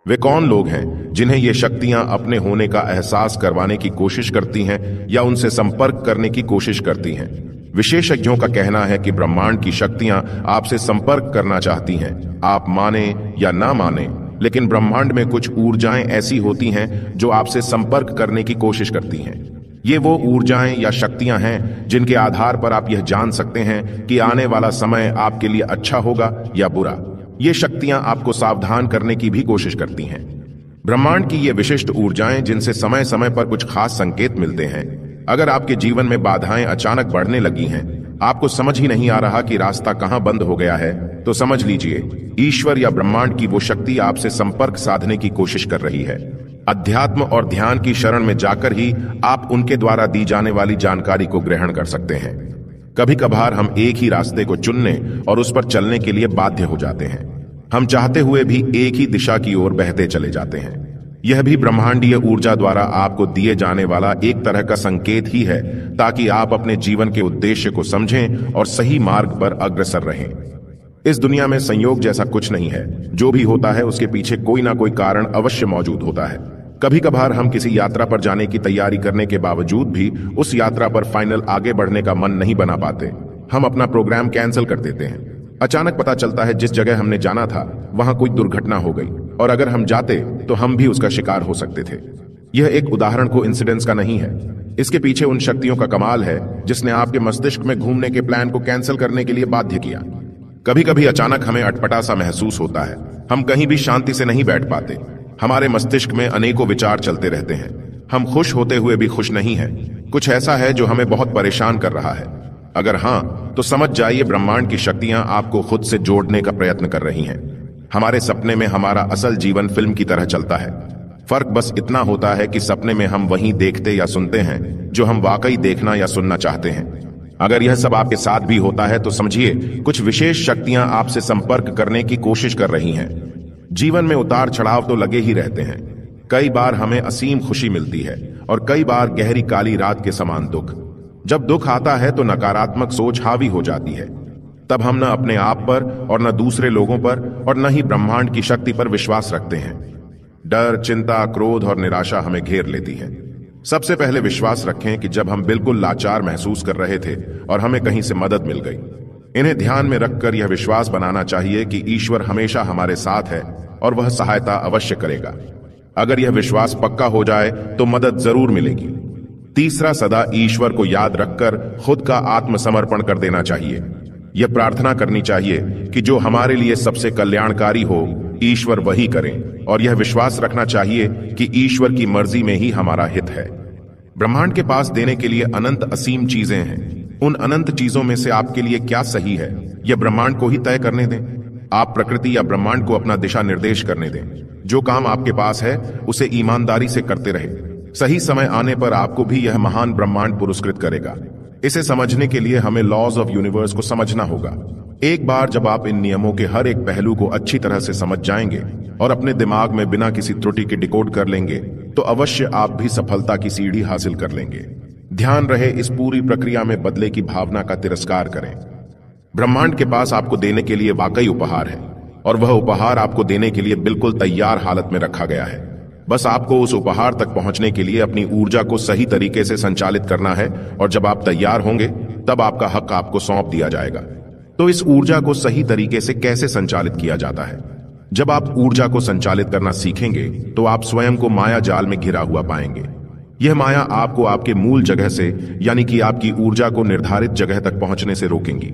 वे कौन लोग हैं जिन्हें ये शक्तियां अपने होने का एहसास करवाने की कोशिश करती हैं या उनसे संपर्क करने की कोशिश करती हैं? विशेषज्ञों का कहना है कि ब्रह्मांड की शक्तियां आपसे संपर्क करना चाहती हैं, आप माने या ना माने, लेकिन ब्रह्मांड में कुछ ऊर्जाएं ऐसी होती हैं जो आपसे संपर्क करने की कोशिश करती हैं। ये वो ऊर्जाएं या शक्तियां हैं जिनके आधार पर आप यह जान सकते हैं कि आने वाला समय आपके लिए अच्छा होगा या बुरा। ये शक्तियां आपको सावधान करने की भी कोशिश करती हैं। ब्रह्मांड की ये विशिष्ट ऊर्जाएं जिनसे समय समय पर कुछ खास संकेत मिलते हैं। अगर आपके जीवन में बाधाएं अचानक बढ़ने लगी हैं, आपको समझ ही नहीं आ रहा कि रास्ता कहां बंद हो गया है, तो समझ लीजिए ईश्वर या ब्रह्मांड की वो शक्ति आपसे संपर्क साधने की कोशिश कर रही है। अध्यात्म और ध्यान की शरण में जाकर ही आप उनके द्वारा दी जाने वाली जानकारी को ग्रहण कर सकते हैं। कभी कभार हम एक ही रास्ते को चुनने और उस पर चलने के लिए बाध्य हो जाते हैं। हम चाहते हुए भी एक ही दिशा की ओर बहते चले जाते हैं। यह भी ब्रह्मांडीय ऊर्जा द्वारा आपको दिए जाने वाला एक तरह का संकेत ही है, ताकि आप अपने जीवन के उद्देश्य को समझें और सही मार्ग पर अग्रसर रहें। इस दुनिया में संयोग जैसा कुछ नहीं है। जो भी होता है उसके पीछे कोई ना कोई कारण अवश्य मौजूद होता है। कभी कभार हम किसी यात्रा पर जाने की तैयारी करने के बावजूद भी उस यात्रा पर फाइनल आगे बढ़ने का मन नहीं बना पाते। हम अपना प्रोग्राम कैंसिल कर देते हैं। अचानक पता चलता है जिस जगह हमने जाना था वहां कोई दुर्घटना हो गई, और अगर हम जाते तो हम भी उसका शिकार हो सकते थे। यह एक उदाहरण को इंसिडेंस का नहीं है। इसके पीछे उन शक्तियों का कमाल है जिसने आपके मस्तिष्क में घूमने के प्लान को कैंसिल करने के लिए बाध्य किया। कभी कभी अचानक हमें अटपटा सा महसूस होता है। हम कहीं भी शांति से नहीं बैठ पाते। हमारे मस्तिष्क में अनेकों विचार चलते रहते हैं। हम खुश होते हुए भी खुश नहीं हैं। कुछ ऐसा है जो हमें बहुत परेशान कर रहा है। अगर हां, तो समझ जाइए ब्रह्मांड की शक्तियां आपको खुद से जोड़ने का प्रयत्न कर रही हैं। हमारे सपने में हमारा असल जीवन फिल्म की तरह चलता है। फर्क बस इतना होता है कि सपने में हम वही देखते या सुनते हैं जो हम वाकई देखना या सुनना चाहते हैं। अगर यह सब आपके साथ भी होता है तो समझिए कुछ विशेष शक्तियां आपसे संपर्क करने की कोशिश कर रही हैं। जीवन में उतार चढ़ाव तो लगे ही रहते हैं। कई बार हमें असीम खुशी मिलती है और कई बार गहरी काली रात के समान दुख। जब दुख आता है तो नकारात्मक सोच हावी हो जाती है। तब हम न अपने आप पर और न दूसरे लोगों पर और न ही ब्रह्मांड की शक्ति पर विश्वास रखते हैं। डर, चिंता, क्रोध और निराशा हमें घेर लेती है। सबसे पहले विश्वास रखें कि जब हम बिल्कुल लाचार महसूस कर रहे थे और हमें कहीं से मदद मिल गई। इन्हें ध्यान में रखकर यह विश्वास बनाना चाहिए कि ईश्वर हमेशा हमारे साथ है और वह सहायता अवश्य करेगा। अगर यह विश्वास पक्का हो जाए तो मदद जरूर मिलेगी। तीसरा, सदा ईश्वर को याद रखकर खुद का आत्मसमर्पण कर देना चाहिए। यह प्रार्थना करनी चाहिए कि जो हमारे लिए सबसे कल्याणकारी हो ईश्वर वही करें, और यह विश्वास रखना चाहिए कि ईश्वर की मर्जी में ही हमारा हित है। ब्रह्मांड के पास देने के लिए अनंत असीम चीजें हैं। उन अनंत चीजों में से आपके लिए क्या सही है यह ब्रह्मांड को ही तय करने दें। आप प्रकृति या ब्रह्मांड को अपना दिशा निर्देश करने दें। जो काम आपके पास है उसे ईमानदारी से करते रहे। सही समय आने पर आपको भी यह महान ब्रह्मांड पुरस्कृत करेगा। इसे समझने के लिए हमें लॉज ऑफ यूनिवर्स को समझना होगा। एक बार जब आप इन नियमों के हर एक पहलू को अच्छी तरह से समझ जाएंगे और अपने दिमाग में बिना किसी त्रुटि के डिकोड कर लेंगे तो अवश्य आप भी सफलता की सीढ़ी हासिल कर लेंगे। ध्यान रहे, इस पूरी प्रक्रिया में बदले की भावना का तिरस्कार करें। ब्रह्मांड के पास आपको देने के लिए वाकई उपहार है, और वह उपहार आपको देने के लिए बिल्कुल तैयार हालत में रखा गया है। बस आपको उस उपहार तक पहुंचने के लिए अपनी ऊर्जा को सही तरीके से संचालित करना है, और जब आप तैयार होंगे तब आपका हक आपको सौंप दिया जाएगा। तो इस ऊर्जा को सही तरीके से कैसे संचालित किया जाता है? जब आप ऊर्जा को संचालित करना सीखेंगे तो आप स्वयं को माया जाल में घिरा हुआ पाएंगे। यह माया आपको आपके मूल जगह से, यानी कि आपकी ऊर्जा को निर्धारित जगह तक पहुंचने से रोकेंगी,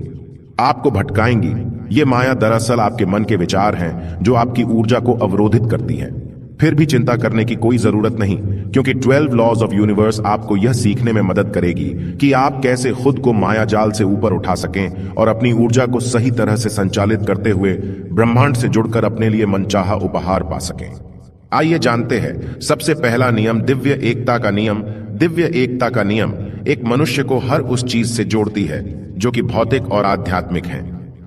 आपको भटकाएंगी। यह माया दरअसल आपके मन के विचार हैं जो आपकी ऊर्जा को अवरोधित करती हैं। फिर भी चिंता करने की कोई जरूरत नहीं, क्योंकि 12 लॉज ऑफ यूनिवर्स आपको यह सीखने में मदद करेगी कि आप कैसे खुद को माया जाल से ऊपर उठा सकें और अपनी ऊर्जा को सही तरह से संचालित करते हुए ब्रह्मांड से जुड़कर अपने लिए मनचाहा उपहार पा सकें। आइए जानते हैं सबसे पहला नियम, दिव्य एकता का नियम। दिव्य एकता का नियम एक मनुष्य को हर उस चीज से जोड़ती है जो कि भौतिक और आध्यात्मिक है।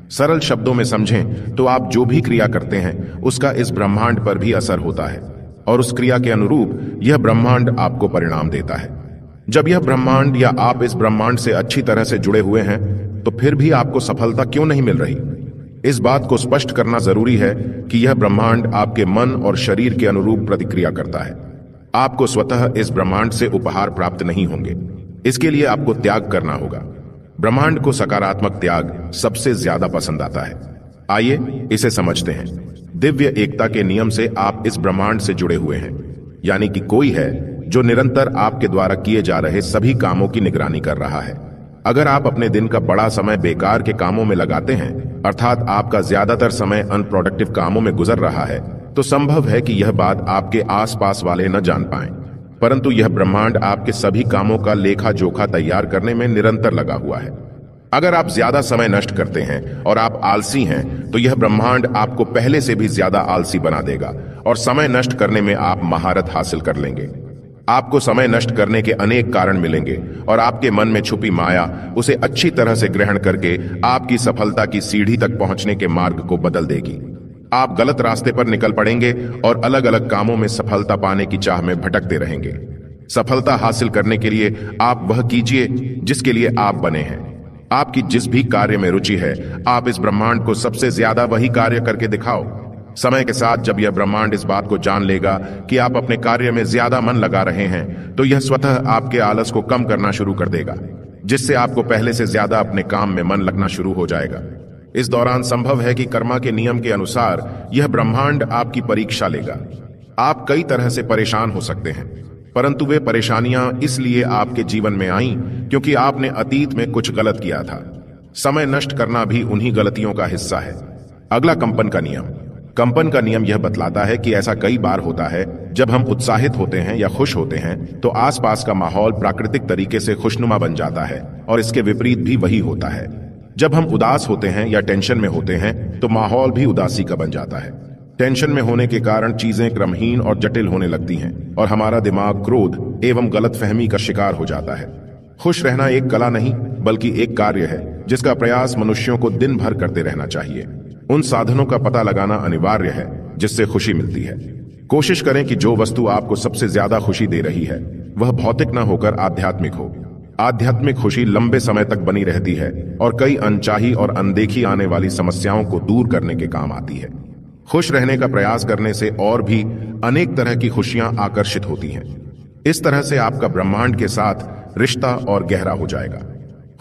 सरल शब्दों में समझें तो आप जो भी क्रिया करते हैं उसका इस ब्रह्मांड पर भी असर होता है, और उस क्रिया के अनुरूप यह ब्रह्मांड आपको परिणाम देता है। जब यह ब्रह्मांड या आप इस ब्रह्मांड से अच्छी तरह से जुड़े हुए हैं तो फिर भी आपको सफलता क्यों नहीं मिल रही? इस बात को स्पष्ट करना जरूरी है कि यह ब्रह्मांड आपके मन और शरीर के अनुरूप प्रतिक्रिया करता है। आपको स्वतः इस ब्रह्मांड से उपहार प्राप्त नहीं होंगे। इसके लिए आपको त्याग करना होगा। ब्रह्मांड को सकारात्मक त्याग सबसे ज्यादा पसंद आता है। आइए इसे समझते हैं। दिव्य एकता के नियम से आप इस ब्रह्मांड से जुड़े हुए हैं, यानी कि कोई है जो निरंतर आपके द्वारा किए जा रहे सभी कामों की निगरानी कर रहा है। अगर आप अपने दिन का बड़ा समय बेकार के कामों में लगाते हैं, अर्थात आपका ज्यादातर समय अनप्रोडक्टिव कामों में गुजर रहा है, तो संभव है कि यह बात आपके आसपास वाले न जान पाएं। परंतु यह ब्रह्मांड आपके सभी कामों का लेखा जोखा तैयार करने में निरंतर लगा हुआ है। अगर आप ज्यादा समय नष्ट करते हैं और आप आलसी हैं, तो यह ब्रह्मांड आपको पहले से भी ज्यादा आलसी बना देगा और समय नष्ट करने में आप महारत हासिल कर लेंगे। आपको समय नष्ट करने के अनेक कारण मिलेंगे और आपके मन में छुपी माया उसे अच्छी तरह से ग्रहण करके आपकी सफलता की सीढ़ी तक पहुंचने के मार्ग को बदल देगी। आप गलत रास्ते पर निकल पड़ेंगे और अलग अलग कामों में सफलता पाने की चाह में भटकते रहेंगे। सफलता हासिल करने के लिए आप वह कीजिए जिसके लिए आप बने हैं। आपकी जिस भी कार्य में रुचि है, आप इस ब्रह्मांड को सबसे ज्यादा वही कार्य करके दिखाओ। समय के साथ जब यह ब्रह्मांड इस बात को जान लेगा कि आप अपने कार्य में ज्यादा मन लगा रहे हैं, तो यह स्वतः आपके आलस को कम करना शुरू कर देगा, जिससे आपको पहले से ज्यादा अपने काम में मन लगना शुरू हो जाएगा। इस दौरान संभव है कि कर्मा के नियम के अनुसार यह ब्रह्मांड आपकी परीक्षा लेगा। आप कई तरह से परेशान हो सकते हैं, परंतु वे परेशानियां इसलिए आपके जीवन में आईं क्योंकि आपने अतीत में कुछ गलत किया था। समय नष्ट करना भी उन्हीं गलतियों का हिस्सा है। अगला कंपन का नियम। कंपन का नियम यह बतलाता है कि ऐसा कई बार होता है जब हम उत्साहित होते हैं या खुश होते हैं, तो आसपास का माहौल प्राकृतिक तरीके से खुशनुमा बन जाता है, और इसके विपरीत भी वही होता है। जब हम उदास होते हैं या टेंशन में होते हैं, तो माहौल भी उदासी का बन जाता है। टेंशन में होने के कारण चीजें क्रमहीन और जटिल होने लगती हैं और हमारा दिमाग क्रोध एवं गलतफहमी का शिकार हो जाता है। खुश रहना एक कला नहीं, बल्कि एक कार्य है जिसका प्रयास मनुष्यों को दिन भर करते रहना चाहिए। उन साधनों का पता लगाना अनिवार्य है जिससे खुशी मिलती है। कोशिश करें कि जो वस्तु आपको सबसे ज्यादा खुशी दे रही है वह भौतिक न होकर आध्यात्मिक हो। आध्यात्मिक खुशी लंबे समय तक बनी रहती है और कई अनचाही और अनदेखी आने वाली समस्याओं को दूर करने के काम आती है। खुश रहने का प्रयास करने से और भी अनेक तरह की खुशियां आकर्षित होती हैं। इस तरह से आपका ब्रह्मांड के साथ रिश्ता और गहरा हो जाएगा।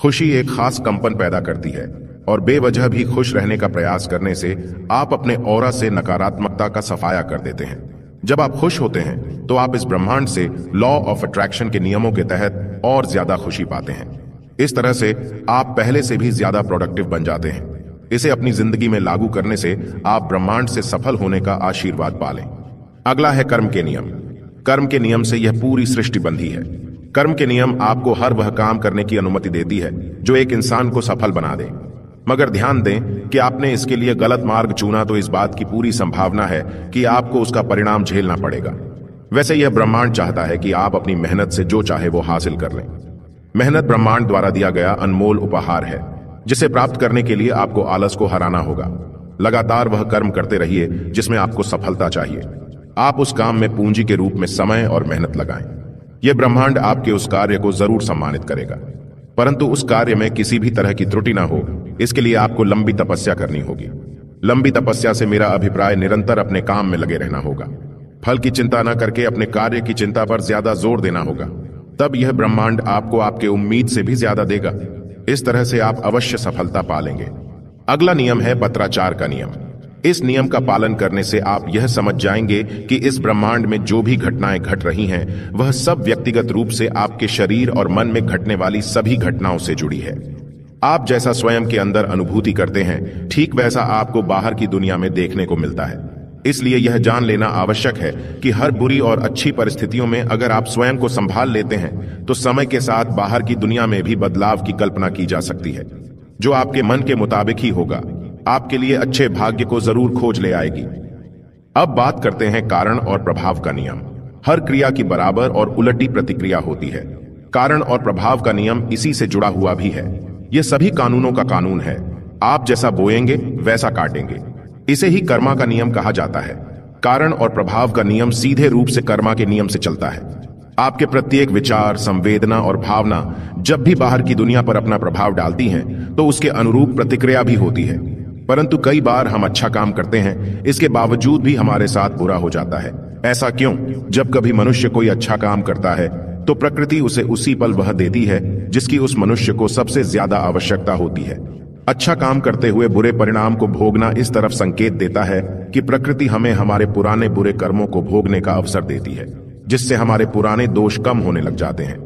खुशी एक खास कंपन पैदा करती है और बेवजह भी खुश रहने का प्रयास करने से आप अपने ऑरा से नकारात्मकता का सफाया कर देते हैं। जब आप खुश होते हैं तो आप इस ब्रह्मांड से लॉ ऑफ अट्रैक्शन के नियमों के तहत और ज्यादा खुशी पाते हैं। इस तरह से आप पहले से भी ज्यादा प्रोडक्टिव बन जाते हैं। इसे अपनी जिंदगी में लागू करने से आप ब्रह्मांड से सफल होने का आशीर्वाद पालें। अगला है कर्म के नियम। कर्म के नियम से यह पूरी सृष्टि बंधी है। कर्म के नियम आपको हर वह काम करने की अनुमति देती है जो एक इंसान को सफल बना दे, मगर ध्यान दें कि आपने इसके लिए गलत मार्ग चुना तो इस बात की पूरी संभावना है कि आपको उसका परिणाम झेलना पड़ेगा। वैसे यह ब्रह्मांड चाहता है कि आप अपनी मेहनत से जो चाहे वो हासिल कर लें। मेहनत ब्रह्मांड द्वारा दिया गया अनमोल उपहार है, जिसे प्राप्त करने के लिए आपको आलस को हराना होगा। लगातार वह कर्म करते रहिए जिसमें आपको सफलता चाहिए। आप उस काम में पूंजी के रूप में समय और मेहनत लगाएं। यह ब्रह्मांड आपके उस कार्य को जरूर सम्मानित करेगा, परंतु उस कार्य में किसी भी तरह की त्रुटि ना हो, इसके लिए आपको लंबी तपस्या करनी होगी। लंबी तपस्या से मेरा अभिप्राय निरंतर अपने काम में लगे रहना होगा। फल की चिंता न करके अपने कार्य की चिंता पर ज्यादा जोर देना होगा। तब यह ब्रह्मांड आपको आपके उम्मीद से भी ज्यादा देगा। इस तरह से आप अवश्य सफलता पालेंगे। अगला नियम है पत्राचार का नियम। इस नियम का पालन करने से आप यह समझ जाएंगे कि इस ब्रह्मांड में जो भी घटनाएं घट रही हैं, वह सब व्यक्तिगत रूप से आपके शरीर और मन में घटने वाली सभी घटनाओं से जुड़ी है। आप जैसा स्वयं के अंदर अनुभूति करते हैं, ठीक वैसा आपको बाहर की दुनिया में देखने को मिलता है। इसलिए यह जान लेना आवश्यक है कि हर बुरी और अच्छी परिस्थितियों में अगर आप स्वयं को संभाल लेते हैं, तो समय के साथ बाहर की दुनिया में भी बदलाव की कल्पना की जा सकती है, जो आपके मन के मुताबिक ही होगा। आपके लिए अच्छे भाग्य को जरूर खोज ले आएगी। अब बात करते हैं कारण और प्रभाव का नियम। हर क्रिया की बराबर और उलटी प्रतिक्रिया होती है। कारण और प्रभाव का नियम इसी से जुड़ा हुआ भी है। यह सभी कानूनों का कानून है। आप जैसा बोएंगे वैसा काटेंगे। इसे ही कर्मा का नियम कहा जाता है। कारण और प्रभाव का नियम सीधे रूप से कर्मा के नियम से चलता है। आपके प्रत्येक विचार, संवेदना और भावना जब भी बाहर की दुनिया पर अपना प्रभाव डालती हैं, तो उसके अनुरूप प्रतिक्रिया भी होती है। परंतु कई बार हम अच्छा काम करते हैं, इसके बावजूद भी हमारे साथ बुरा हो जाता है। ऐसा क्यों? जब कभी मनुष्य कोई अच्छा काम करता है तो प्रकृति उसे उसी पल वह देती है जिसकी उस मनुष्य को सबसे ज्यादा आवश्यकता होती है। अच्छा काम करते हुए बुरे परिणाम को भोगना इस तरफ संकेत देता है कि प्रकृति हमें हमारे पुराने बुरे कर्मों को भोगने का अवसर देती है, जिससे हमारे पुराने दोष कम होने लग जाते हैं।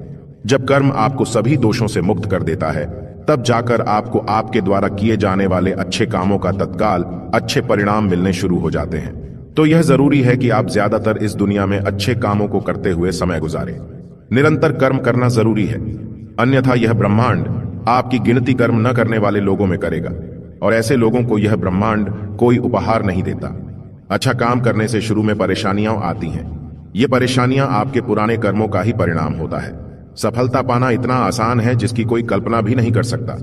जब कर्म आपको सभी दोषों से मुक्त कर देता है, तब जाकर आपको आपके द्वारा किए जाने वाले अच्छे कामों का तत्काल अच्छे परिणाम मिलने शुरू हो जाते हैं। तो यह जरूरी है कि आप ज्यादातर इस दुनिया में अच्छे कामों को करते हुए समय गुजारें। निरंतर कर्म करना जरूरी है, अन्यथा यह ब्रह्मांड आपकी गिनती कर्म न करने वाले लोगों में करेगा, और ऐसे लोगों को यह ब्रह्मांड कोई उपहार नहीं देता। अच्छा काम करने से शुरू में परेशानियां आती हैं। ये परेशानियां आपके पुराने कर्मों का ही परिणाम होता है। सफलता पाना इतना आसान है जिसकी कोई कल्पना भी नहीं कर सकता।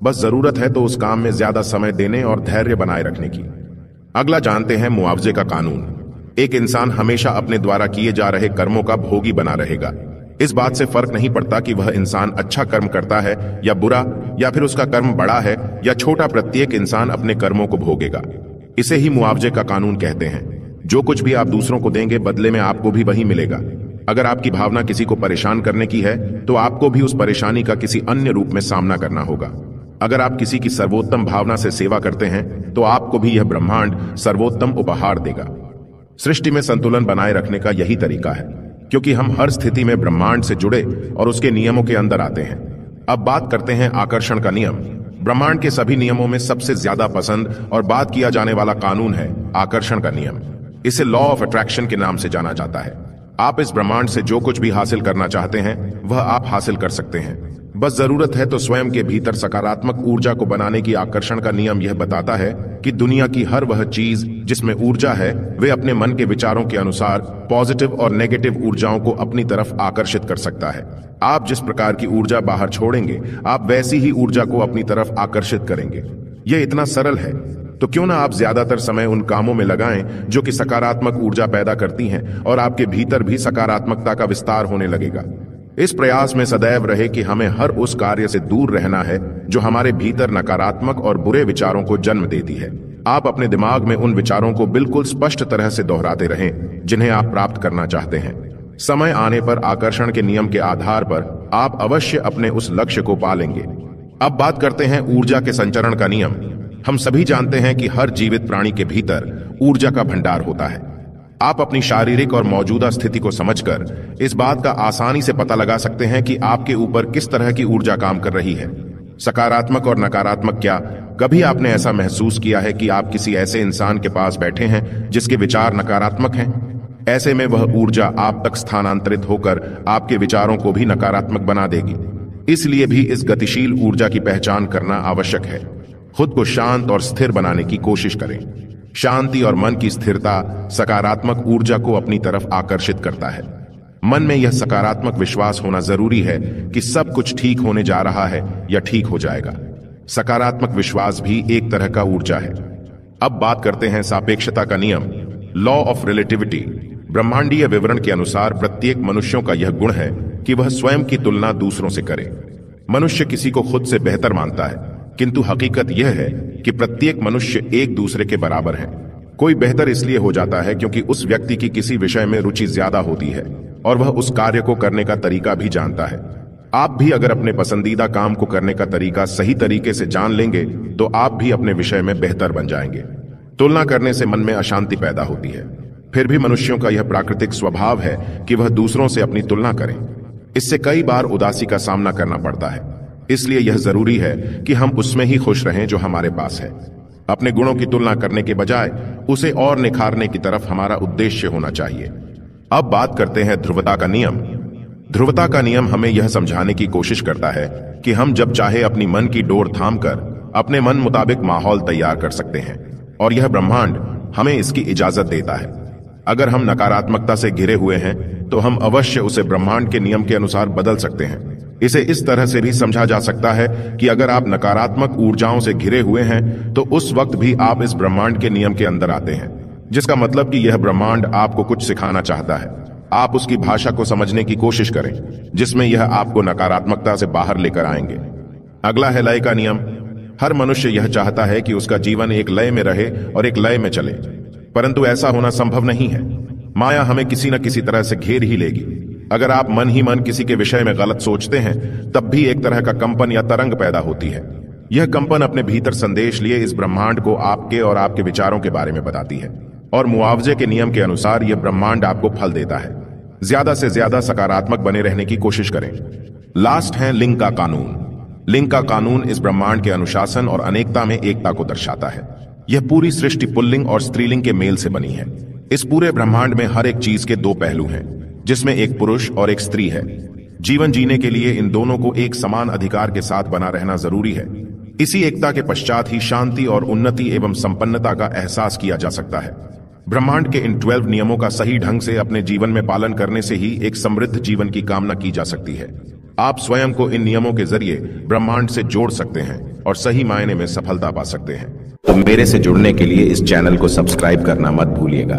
बस जरूरत है तो उस काम में ज्यादा समय देने और धैर्य बनाए रखने की। अगला जानते हैं मुआवजे का कानून। एक इंसान हमेशा अपने द्वारा किए जा रहे कर्मों का भोगी बना रहेगा। इस बात से फर्क नहीं पड़ता कि वह इंसान अच्छा कर्म करता है या बुरा, या फिर उसका कर्म बड़ा है या छोटा, प्रत्येक इंसान अपने कर्मों को भोगेगा। इसे ही मुआवजे का कानून कहते हैं। जो कुछ भी आप दूसरों को देंगे, बदले में आपको भी वही मिलेगा। अगर आपकी भावना किसी को परेशान करने की है तो आपको भी उस परेशानी का किसी अन्य रूप में सामना करना होगा। अगर आप किसी की सर्वोत्तम भावना से सेवा करते हैं तो आपको भी यह ब्रह्मांड सर्वोत्तम उपहार देगा। सृष्टि में संतुलन बनाए रखने का यही तरीका है, क्योंकि हम हर स्थिति में ब्रह्मांड से जुड़े और उसके नियमों के अंदर आते हैं। अब बात करते हैं आकर्षण का नियम। ब्रह्मांड के सभी नियमों में सबसे ज्यादा पसंद और बात किया जाने वाला कानून है आकर्षण का नियम। इसे लॉ ऑफ अट्रैक्शन के नाम से जाना जाता है। आप इस ब्रह्मांड से जो कुछ भी हासिल करना चाहते हैं वह आप हासिल कर सकते हैं। बस जरूरत है तो स्वयं के भीतर सकारात्मक ऊर्जा को बनाने की। आकर्षण का नियम यह बताता है कि दुनिया की हर वह चीज जिसमें ऊर्जा है, वे अपने मन के विचारों के अनुसार पॉजिटिव और नेगेटिव ऊर्जाओं को अपनी तरफ आकर्षित कर सकता है। आप जिस प्रकार की ऊर्जा बाहर छोड़ेंगे, आप वैसी ही ऊर्जा को अपनी तरफ आकर्षित करेंगे। यह इतना सरल है, तो क्यों ना आप ज्यादातर समय उन कामों में लगाएं जो कि सकारात्मक ऊर्जा पैदा करती हैं, और आपके भीतर भी सकारात्मकता का विस्तार होने लगेगा। इस प्रयास में सदैव रहे कि हमें हर उस कार्य से दूर रहना है जो हमारे भीतर नकारात्मक और बुरे विचारों को जन्म देती है। आप अपने दिमाग में उन विचारों को बिल्कुल स्पष्ट तरह से दोहराते रहें जिन्हें आप प्राप्त करना चाहते हैं। समय आने पर आकर्षण के नियम के आधार पर आप अवश्य अपने उस लक्ष्य को पा लेंगे। अब बात करते हैं ऊर्जा के संचरण का नियम। हम सभी जानते हैं कि हर जीवित प्राणी के भीतर ऊर्जा का भंडार होता है। आप अपनी शारीरिक और मौजूदा स्थिति को समझकर इस बात का आसानी से पता लगा सकते हैं कि आपके ऊपर किस तरह की ऊर्जा काम कर रही है, सकारात्मक और नकारात्मक। क्या कभी आपने ऐसा महसूस किया है कि आप किसी ऐसे इंसान के पास बैठे हैं जिसके विचार नकारात्मक हैं? ऐसे में वह ऊर्जा आप तक स्थानांतरित होकर आपके विचारों को भी नकारात्मक बना देगी। इसलिए भी इस गतिशील ऊर्जा की पहचान करना आवश्यक है। खुद को शांत और स्थिर बनाने की कोशिश करें। शांति और मन की स्थिरता सकारात्मक ऊर्जा को अपनी तरफ आकर्षित करता है। मन में यह सकारात्मक विश्वास होना जरूरी है कि सब कुछ ठीक होने जा रहा है या ठीक हो जाएगा। सकारात्मक विश्वास भी एक तरह का ऊर्जा है। अब बात करते हैं सापेक्षता का नियम, लॉ ऑफ रिलेटिविटी। ब्रह्मांडीय विवरण के अनुसार प्रत्येक मनुष्यों का यह गुण है कि वह स्वयं की तुलना दूसरों से करे। मनुष्य किसी को खुद से बेहतर मानता है, किंतु हकीकत यह है कि प्रत्येक मनुष्य एक दूसरे के बराबर है। कोई बेहतर इसलिए हो जाता है क्योंकि उस व्यक्ति की किसी विषय में रुचि ज्यादा होती है और वह उस कार्य को करने का तरीका भी जानता है। आप भी अगर अपने पसंदीदा काम को करने का तरीका सही तरीके से जान लेंगे तो आप भी अपने विषय में बेहतर बन जाएंगे। तुलना करने से मन में अशांति पैदा होती है। फिर भी मनुष्यों का यह प्राकृतिक स्वभाव है कि वह दूसरों से अपनी तुलना करें। इससे कई बार उदासी का सामना करना पड़ता है। इसलिए यह जरूरी है कि हम उसमें ही खुश रहें जो हमारे पास है। अपने गुणों की तुलना करने के बजाय उसे और निखारने की तरफ हमारा उद्देश्य होना चाहिए। अब बात करते हैं ध्रुवता का नियम। ध्रुवता का नियम हमें यह समझाने की कोशिश करता है कि हम जब चाहे अपनी मन की डोर थामकर अपने मन मुताबिक माहौल तैयार कर सकते हैं, और यह ब्रह्मांड हमें इसकी इजाजत देता है। अगर हम नकारात्मकता से घिरे हुए हैं तो हम अवश्य उसे ब्रह्मांड के नियम के अनुसार बदल सकते हैं। इसे इस तरह से भी समझा जा सकता है कि अगर आप नकारात्मक ऊर्जाओं से घिरे हुए हैं तो उस वक्त भी आप इस ब्रह्मांड के नियम के अंदर आते हैं, जिसका मतलब कि यह ब्रह्मांड आपको कुछ सिखाना चाहता है। आप उसकी भाषा को समझने की कोशिश करें जिसमें यह आपको नकारात्मकता से बाहर लेकर आएंगे। अगला है लय का नियम। हर मनुष्य यह चाहता है कि उसका जीवन एक लय में रहे और एक लय में चले, परंतु ऐसा होना संभव नहीं है। माया हमें किसी न किसी तरह से घेर ही लेगी। अगर आप मन ही मन किसी के विषय में गलत सोचते हैं, तब भी एक तरह का कंपन या तरंग पैदा होती है। यह कंपन अपने भीतर संदेश लिए इस ब्रह्मांड को आपके और आपके विचारों के बारे में बताती है, और मुआवजे के नियम के अनुसार यह ब्रह्मांड आपको फल देता है। ज्यादा से ज्यादा सकारात्मक बने रहने की कोशिश करें। लास्ट है लिंग का कानून। लिंग का कानून इस ब्रह्मांड के अनुशासन और अनेकता में एकता को दर्शाता है। यह पूरी सृष्टि पुल्लिंग और स्त्रीलिंग के मेल से बनी है। इस पूरे ब्रह्मांड में हर एक चीज के दो पहलू हैं, जिसमें एक पुरुष और एक स्त्री है। जीवन जीने के लिए इन दोनों को एक समान अधिकार के साथ बना रहना जरूरी है। इसी एकता के पश्चात ही शांति और उन्नति एवं संपन्नता का एहसास किया जा सकता है। ब्रह्मांड के इन 12 नियमों का सही ढंग से अपने जीवन में पालन करने से ही एक समृद्ध जीवन की कामना की जा सकती है। आप स्वयं को इन नियमों के जरिए ब्रह्मांड से जोड़ सकते हैं और सही मायने में सफलता पा सकते हैं। तो मेरे से जुड़ने के लिए इस चैनल को सब्सक्राइब करना मत भूलिएगा।